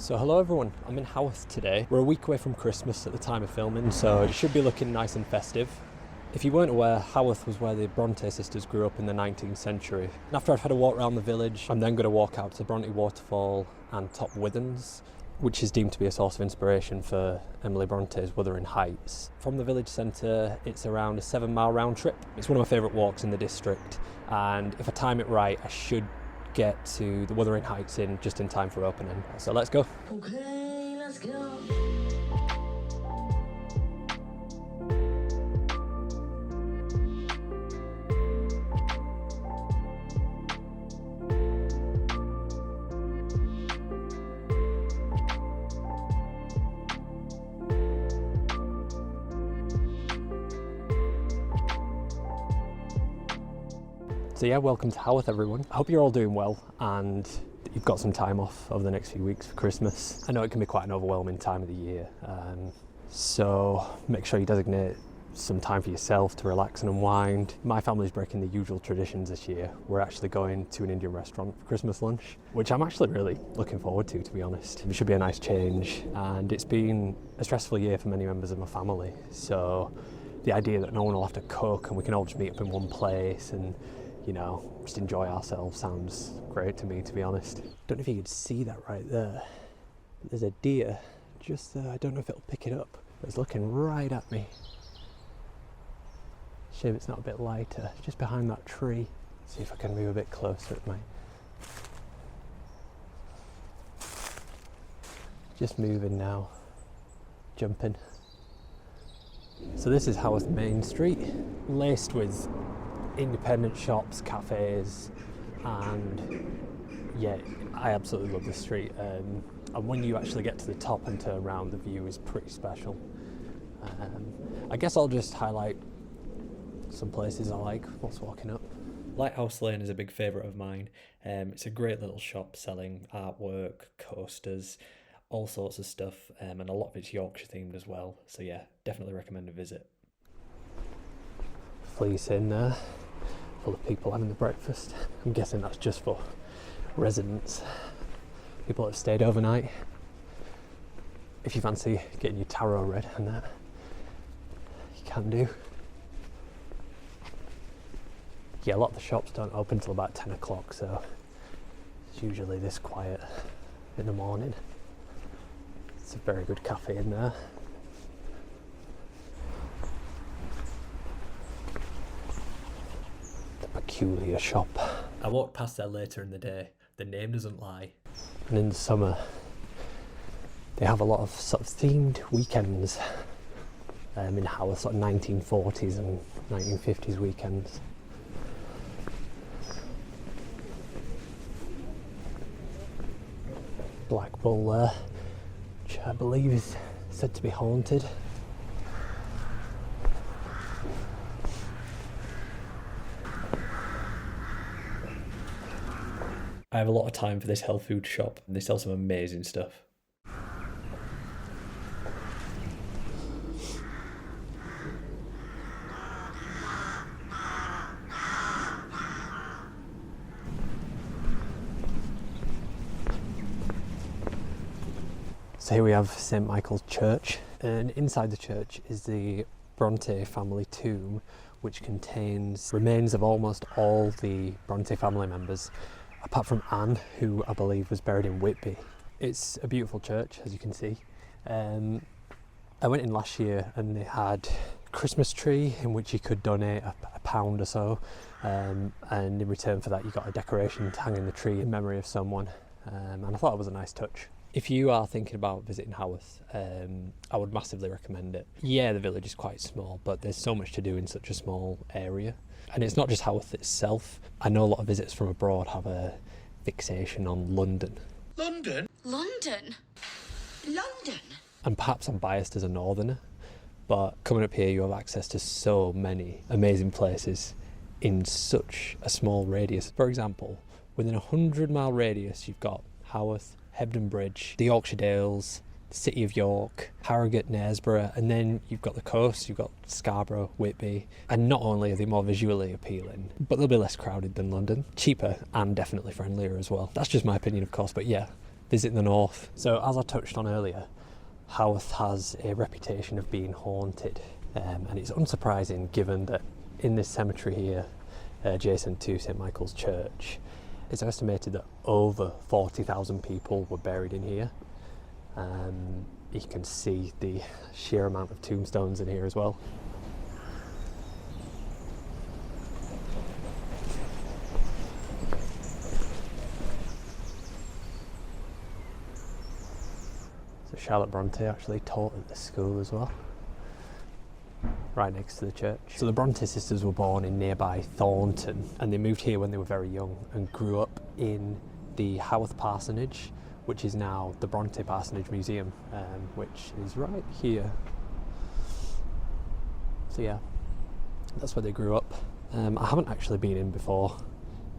So hello everyone, I'm in Haworth today. We're a week away from Christmas at the time of filming, so it should be looking nice and festive. If you weren't aware, Haworth was where the Brontë sisters grew up in the 19th century. And after I've had a walk around the village, I'm then going to walk out to Brontë Waterfall and Top Withens, which is deemed to be a source of inspiration for Emily Bronte's Wuthering Heights. From the village centre, it's around a 7-mile round trip. It's one of my favourite walks in the district, and if I time it right, I should get to the Wuthering Heights just in time for opening. So let's go. Okay, let's go. So yeah, welcome to Haworth everyone. I hope you're all doing well and that you've got some time off over the next few weeks for Christmas. I know it can be quite an overwhelming time of the year, so make sure you designate some time for yourself to relax and unwind. My family's breaking the usual traditions this year. We're actually going to an Indian restaurant for Christmas lunch, which I'm actually really looking forward to be honest. It should be a nice change, and it's been a stressful year for many members of my family, so the idea that no one will have to cook and we can all just meet up in one place and, you know, just enjoy ourselves sounds great to me, to be honest. Don't know if you could see that right there. There's a deer just there. I don't know if it'll pick it up, but it's looking right at me. Shame it's not a bit lighter. It's just behind that tree. See if I can move a bit closer. It might. Just moving now. Jumping. So this is Haworth Main Street, laced with independent shops, cafes, and yeah, I absolutely love this street. And when you actually get to the top and turn around, the view is pretty special. I guess I'll just highlight some places I like whilst walking up. Lighthouse Lane is a big favourite of mine. It's a great little shop selling artwork, coasters, all sorts of stuff, and a lot of it's Yorkshire themed as well. So yeah, definitely recommend a visit. Fleece in there, full of people having the breakfast. I'm guessing that's just for residents, people that have stayed overnight. If you fancy getting your tarot read and that, you can do. Yeah, a lot of the shops don't open till about 10 o'clock, so it's usually this quiet in the morning. It's a very good cafe in there. The Peculiar Shop. I walked past there later in the day. The name doesn't lie. And in the summer, they have a lot of sort of themed weekends in Haworth, sort of 1940s and 1950s weekends. Black Bull there, which I believe is said to be haunted. I have a lot of time for this health food shop. They sell some amazing stuff. So here we have St Michael's Church, and inside the church is the Brontë family tomb, which contains remains of almost all the Brontë family members, apart from Anne, who I believe was buried in Whitby. It's a beautiful church, as you can see. I went in last year and they had a Christmas tree in which you could donate a pound or so, and in return for that you got a decoration to hang in the tree in memory of someone, and I thought it was a nice touch. If you are thinking about visiting Haworth, I would massively recommend it. Yeah, the village is quite small, but there's so much to do in such a small area. And it's not just Haworth itself. I know a lot of visitors from abroad have a fixation on London. London? London? London? And perhaps I'm biased as a northerner, but coming up here you have access to so many amazing places in such a small radius. For example, within a 100-mile radius you've got Haworth, Hebden Bridge, the Yorkshire Dales, the City of York, Harrogate, Knaresborough, and then you've got the coast, you've got Scarborough, Whitby, and not only are they more visually appealing, but they'll be less crowded than London, cheaper and definitely friendlier as well. That's just my opinion, of course, but yeah, visit the north. So as I touched on earlier, Haworth has a reputation of being haunted, and it's unsurprising given that in this cemetery here, adjacent to St Michael's Church, it's estimated that over 40,000 people were buried in here. You can see the sheer amount of tombstones in here as well. So Charlotte Brontë actually taught at this school as well, right next to the church. So the Brontë sisters were born in nearby Thornton, and they moved here when they were very young and grew up in the Haworth parsonage, which is now the Brontë Parsonage Museum, which is right here. So yeah, that's where they grew up. I haven't actually been in before,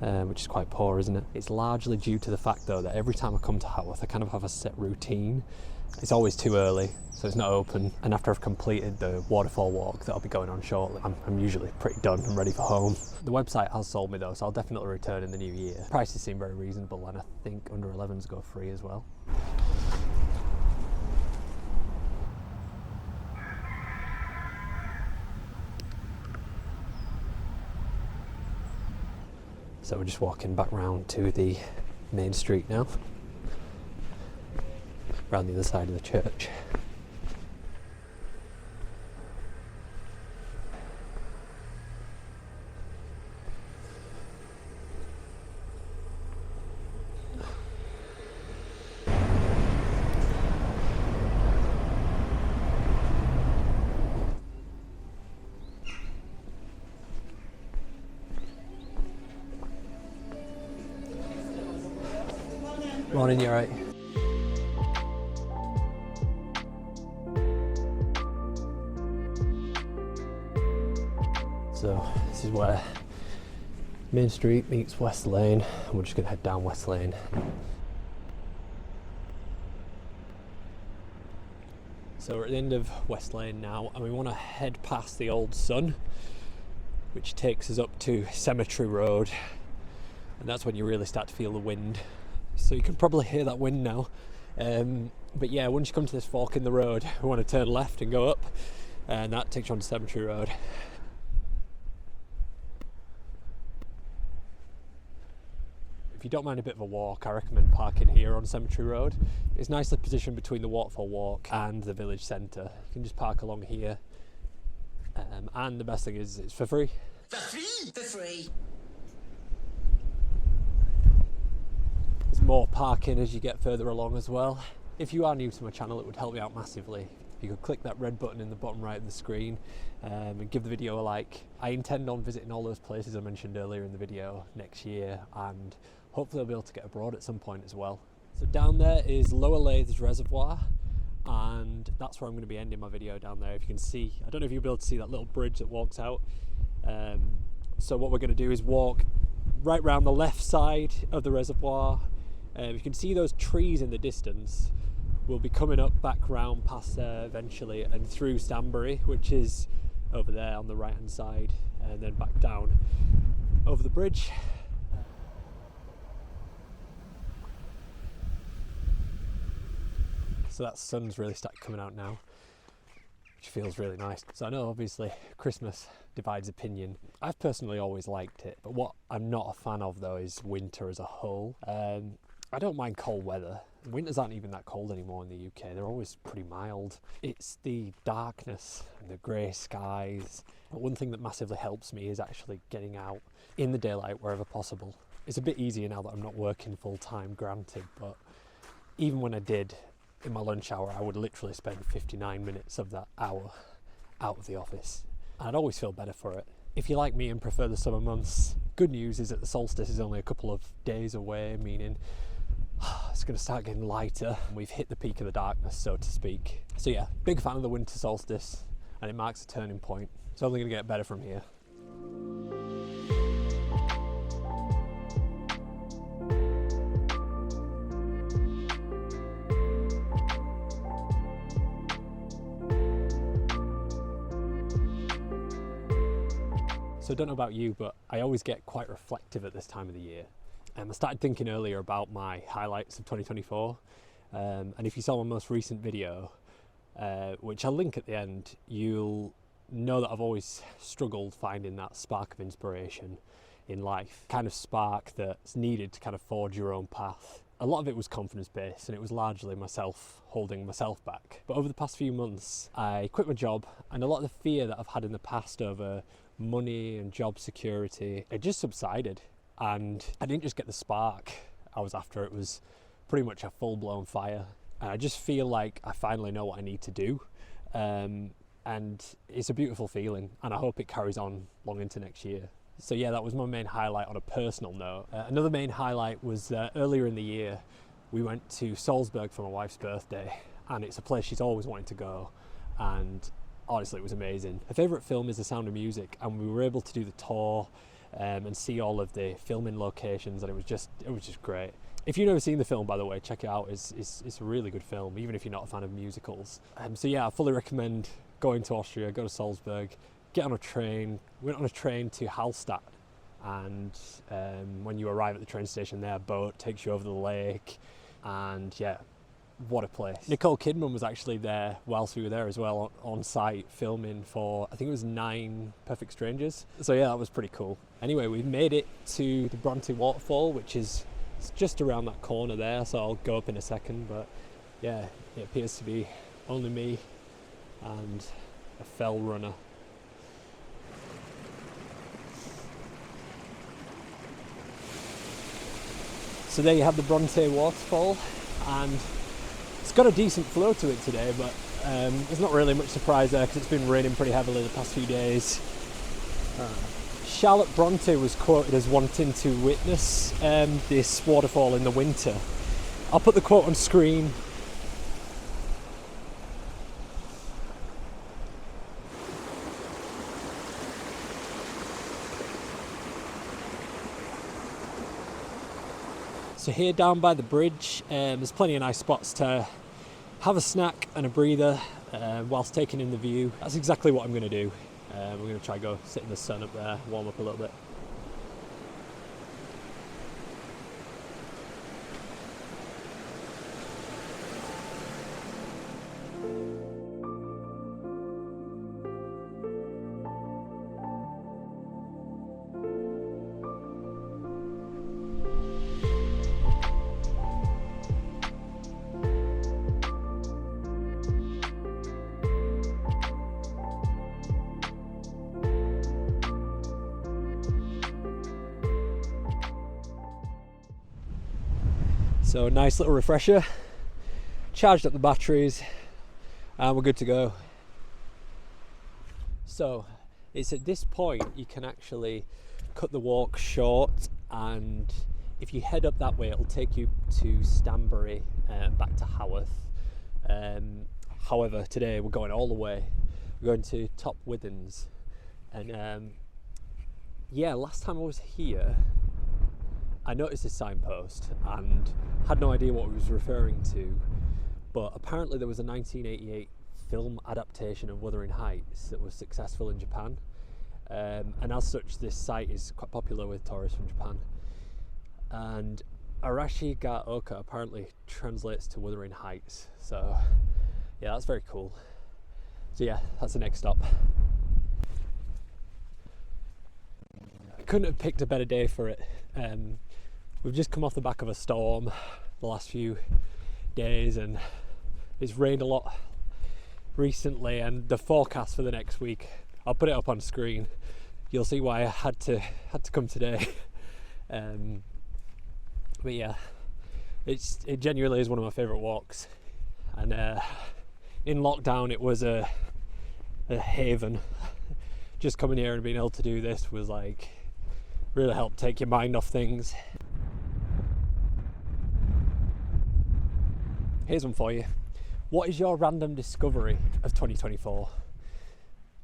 which is quite poor, isn't it? It's largely due to the fact though that every time I come to Haworth I kind of have a set routine. It's always too early, so it's not open, and after I've completed the Waterfall walk that I'll be going on shortly, I'm usually pretty done and ready for home. The website has sold me though, so I'll definitely return in the new year. Prices seem very reasonable, and I think under 11s go free as well. So we're just walking back round to the main street now, around the other side of the church. Morning, you alright? So this is where Main Street meets West Lane, and we're just going to head down West Lane. So we're at the end of West Lane now, and we want to head past the Old Sun, which takes us up to Cemetery Road, and that's when you really start to feel the wind. So you can probably hear that wind now. But yeah, once you come to this fork in the road, we want to turn left and go up, and that takes you on to Cemetery Road. If you don't mind a bit of a walk, I recommend parking here on Cemetery Road. It's nicely positioned between the Waterfall walk and the village centre. You can just park along here, and the best thing is it's for free. For free? For free. There's more parking as you get further along as well. If you are new to my channel, it would help me out massively if you could click that red button in the bottom right of the screen, and give the video a like. I intend on visiting all those places I mentioned earlier in the video next year, and hopefully I'll be able to get abroad at some point as well. So down there is Lower Lathes Reservoir, and that's where I'm going to be ending my video down there. If you can see, I don't know if you'll be able to see that little bridge that walks out. So what we're going to do is walk right round the left side of the reservoir. You can see those trees in the distance. We'll be coming up back round past there eventually, and through Stanbury, which is over there on the right hand side, and then back down over the bridge. So that sun's really started coming out now, which feels really nice. So I know obviously Christmas divides opinion. I've personally always liked it, but what I'm not a fan of though is winter as a whole. I don't mind cold weather. Winters aren't even that cold anymore in the UK. They're always pretty mild. It's the darkness and the grey skies. But one thing that massively helps me is actually getting out in the daylight wherever possible. It's a bit easier now that I'm not working full time, granted, but even when I did, in my lunch hour, I would literally spend 59 minutes of that hour out of the office. And I'd always feel better for it. If you're like me and prefer the summer months, good news is that the solstice is only a couple of days away, meaning it's going to start getting lighter. We've hit the peak of the darkness, so to speak. So yeah, big fan of the winter solstice, and it marks a turning point. It's only going to get better from here. So I don't know about you, but I always get quite reflective at this time of the year. I started thinking earlier about my highlights of 2024, and if you saw my most recent video, which I'll link at the end, you'll know that I've always struggled finding that spark of inspiration in life, kind of spark that's needed to kind of forge your own path. A lot of it was confidence based, and it was largely myself holding myself back. But over the past few months, I quit my job, and a lot of the fear that I've had in the past over money and job security, it just subsided. And I didn't just get the spark I was after, it was pretty much a full-blown fire. And I just feel like I finally know what I need to do. And it's a beautiful feeling, and I hope it carries on long into next year. So yeah, that was my main highlight on a personal note. Another main highlight was earlier in the year, we went to Salzburg for my wife's birthday, and it's a place she's always wanted to go, and honestly it was amazing. Her favourite film is The Sound of Music, and we were able to do the tour and see all of the filming locations, and it was just great. If you've never seen the film, by the way, check it out. It's a really good film, even if you're not a fan of musicals. So yeah, I fully recommend going to Austria, go to Salzburg, get on a train. We went on a train to Hallstatt, and when you arrive at the train station there, a boat takes you over the lake, and yeah, what a place. Nicole Kidman was actually there whilst we were there as well, on site, filming for, I think it was 9 Perfect Strangers. So yeah, that was pretty cool. Anyway, we've made it to the Brontë Waterfall, which is just around that corner there, so I'll go up in a second, but yeah, it appears to be only me and a fell runner. So there you have the Brontë Waterfall, and it's got a decent flow to it today, but there's not really much surprise there because it's been raining pretty heavily the past few days. Charlotte Brontë was quoted as wanting to witness this waterfall in the winter. I'll put the quote on screen. So here down by the bridge, there's plenty of nice spots to have a snack and a breather whilst taking in the view. That's exactly what I'm going to do. We're going to try go sit in the sun up there, warm up a little bit. So nice little refresher, charged up the batteries, and we're good to go. So it's at this point you can actually cut the walk short, and if you head up that way it'll take you to Stanbury and back to Haworth. However, today we're going all the way. We're going to Top Withens, and yeah, last time I was here I noticed this signpost and had no idea what it was referring to, but apparently there was a 1988 film adaptation of Wuthering Heights that was successful in Japan, and as such this site is quite popular with tourists from Japan. And Arashi ga Oka apparently translates to Wuthering Heights, so yeah, that's very cool. So yeah, that's the next stop. I couldn't have picked a better day for it. We've just come off the back of a storm the last few days, and it's rained a lot recently, and the forecast for the next week, I'll put it up on screen. You'll see why I had to come today. But yeah, it genuinely is one of my favourite walks, and in lockdown it was a haven. Just coming here and being able to do this was like really helped take your mind off things. Here's one for you. What is your random discovery of 2024?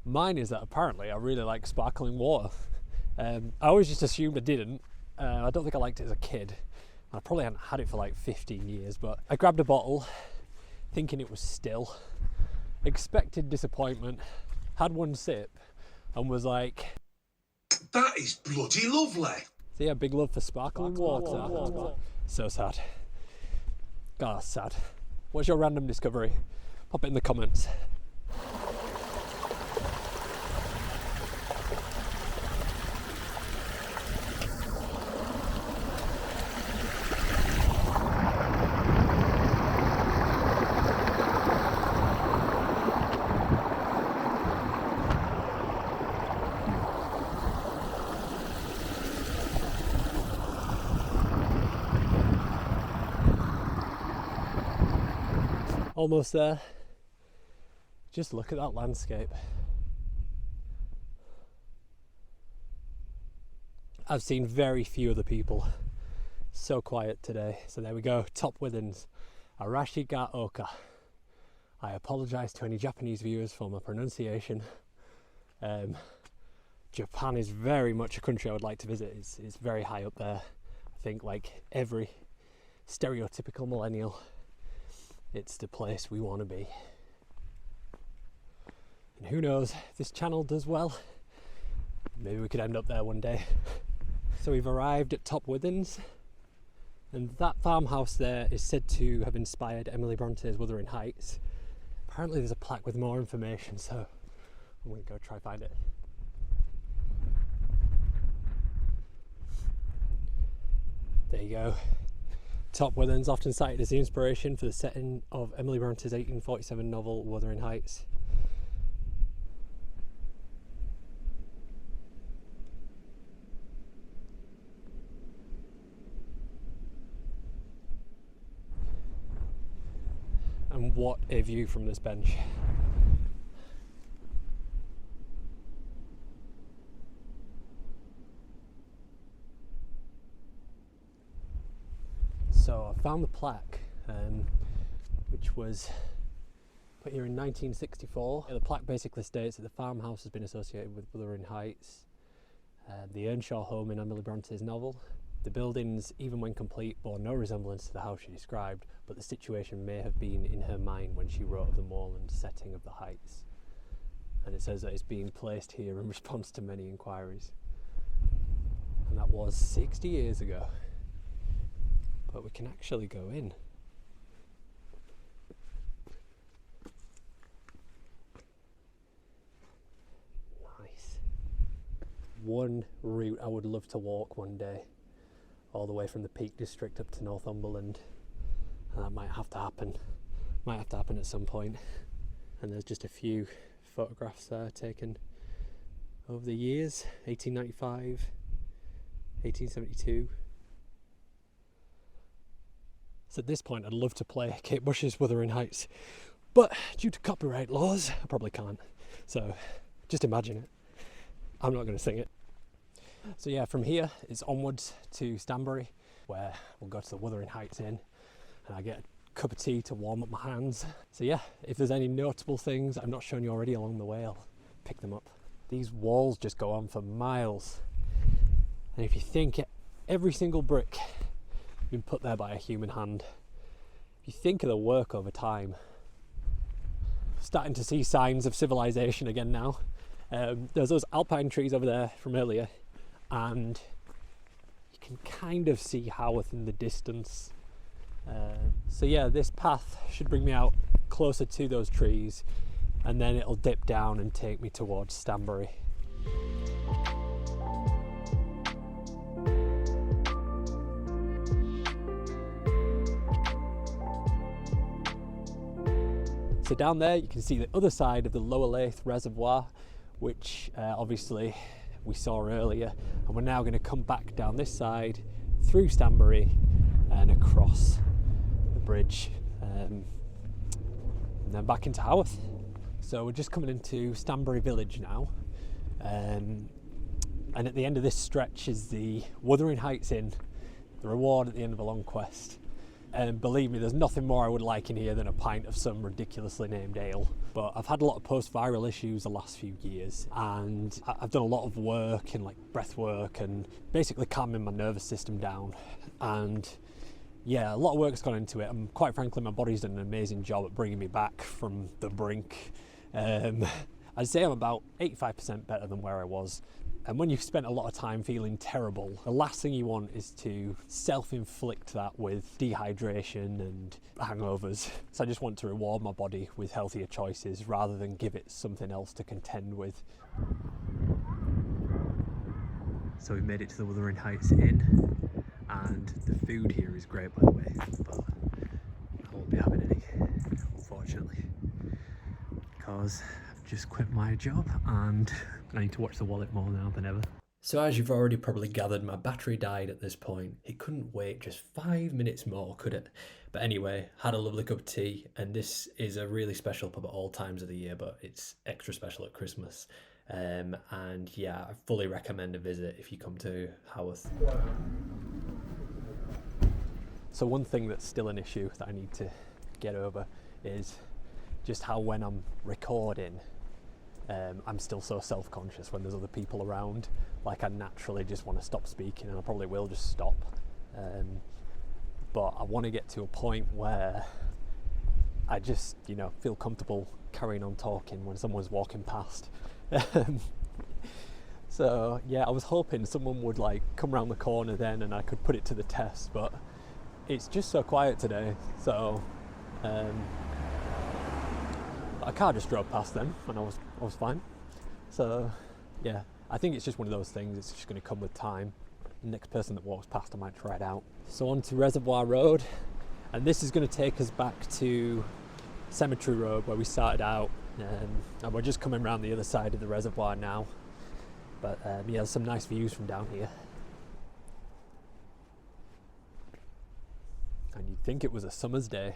Mine is that apparently I really like sparkling water. I always just assumed I didn't. I don't think I liked it as a kid. I probably hadn't had it for like 15 years, but I grabbed a bottle thinking it was still. Expected disappointment, had one sip and was like, that is bloody lovely. So yeah, big love for sparkling water. So sad. God, that's sad. What's your random discovery? Pop it in the comments. Almost there. Just look at that landscape. I've seen very few other people so quiet today. So there we go, top Withens, Arashi ga Oka. I apologise to any Japanese viewers for my pronunciation. Japan is very much a country I would like to visit. It's very high up there. I think like every stereotypical millennial, it's the place we want to be. And who knows, if this channel does well, maybe we could end up there one day. So we've arrived at Top Withens, and that farmhouse there is said to have inspired Emily Bronte's Wuthering Heights. Apparently there's a plaque with more information, so I'm going to go try find it. There you go. Top Withens, often cited as the inspiration for the setting of Emily Bronte's 1847 novel Wuthering Heights. And what a view from this bench. So I found the plaque, which was put here in 1964. The plaque basically states that the farmhouse has been associated with Wuthering Heights, the Earnshaw home in Emily Bronte's novel. The buildings, even when complete, bore no resemblance to the house she described, but the situation may have been in her mind when she wrote of the moorland setting of the heights. And it says that it's being placed here in response to many inquiries. And that was 60 years ago. But we can actually go in. Nice. One route I would love to walk one day, all the way from the Peak District up to Northumberland. And that might have to happen. Might have to happen at some point. And there's just a few photographs there taken over the years. 1895, 1872. So at this point I'd love to play Kate Bush's Wuthering Heights, but due to copyright laws I probably can't, so just imagine it. I'm not going to sing it. So yeah, from here it's onwards to Stanbury, where we'll go to the Wuthering Heights Inn and I get a cup of tea to warm up my hands. So yeah, if there's any notable things I've not shown you already along the way, I'll pick them up. These walls just go on for miles, and if you think every single brick been put there by a human hand. If you think of the work over time, starting to see signs of civilization again now. There's those alpine trees over there from earlier, and you can kind of see Haworth in the distance. So yeah, this path should bring me out closer to those trees, and then it'll dip down and take me towards Stanbury. So down there you can see the other side of the Lower Leith Reservoir, which obviously we saw earlier, and we're now going to come back down this side through Stanbury and across the bridge and then back into Haworth. So we're just coming into Stanbury village now, and at the end of this stretch is the Wuthering Heights Inn, the reward at the end of a long quest. And believe me, there's nothing more I would like in here than a pint of some ridiculously named ale. But I've had a lot of post-viral issues the last few years, and I've done a lot of work in like breath work and basically calming my nervous system down. And yeah, a lot of work's gone into it, and quite frankly my body's done an amazing job at bringing me back from the brink. I'd say I'm about 85% better than where I was. And when you've spent a lot of time feeling terrible, the last thing you want is to self-inflict that with dehydration and hangovers. So I just want to reward my body with healthier choices rather than give it something else to contend with. So we've made it to the Wuthering Heights Inn, and the food here is great, by the way, but I won't be having any, unfortunately, because I've just quit my job and I need to watch the wallet more now than ever. So as you've already probably gathered, my battery died at this point. It couldn't wait just 5 minutes more, could it? But anyway, had a lovely cup of tea, and this is a really special pub at all times of the year, but it's extra special at Christmas. And yeah, I fully recommend a visit if you come to Haworth. So one thing that's still an issue that I need to get over is just how when I'm recording, I'm still so self-conscious when there's other people around. Like I naturally just want to stop speaking, and I probably will just stop. But I want to get to a point where I just, you know, feel comfortable carrying on talking when someone's walking past. So yeah, I was hoping someone would like come around the corner then and I could put it to the test, but it's just so quiet today. So a car just drove past them and I was fine. So yeah, I think it's just one of those things. It's just going to come with time. The next person that walks past I might try it out. So on to Reservoir Road, and this is going to take us back to Cemetery Road where we started out, and we're just coming around the other side of the reservoir now. But yeah, there's some nice views from down here, and you'd think it was a summer's day.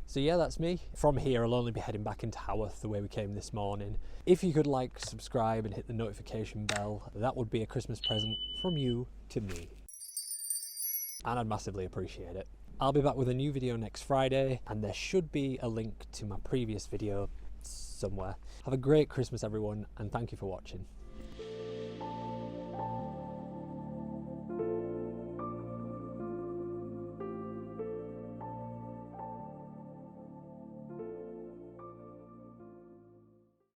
So yeah, that's me. From here, I'll only be heading back into Haworth the way we came this morning. If you could like, subscribe and hit the notification bell, that would be a Christmas present from you to me. And I'd massively appreciate it. I'll be back with a new video next Friday, and there should be a link to my previous video somewhere. Have a great Christmas everyone, and thank you for watching.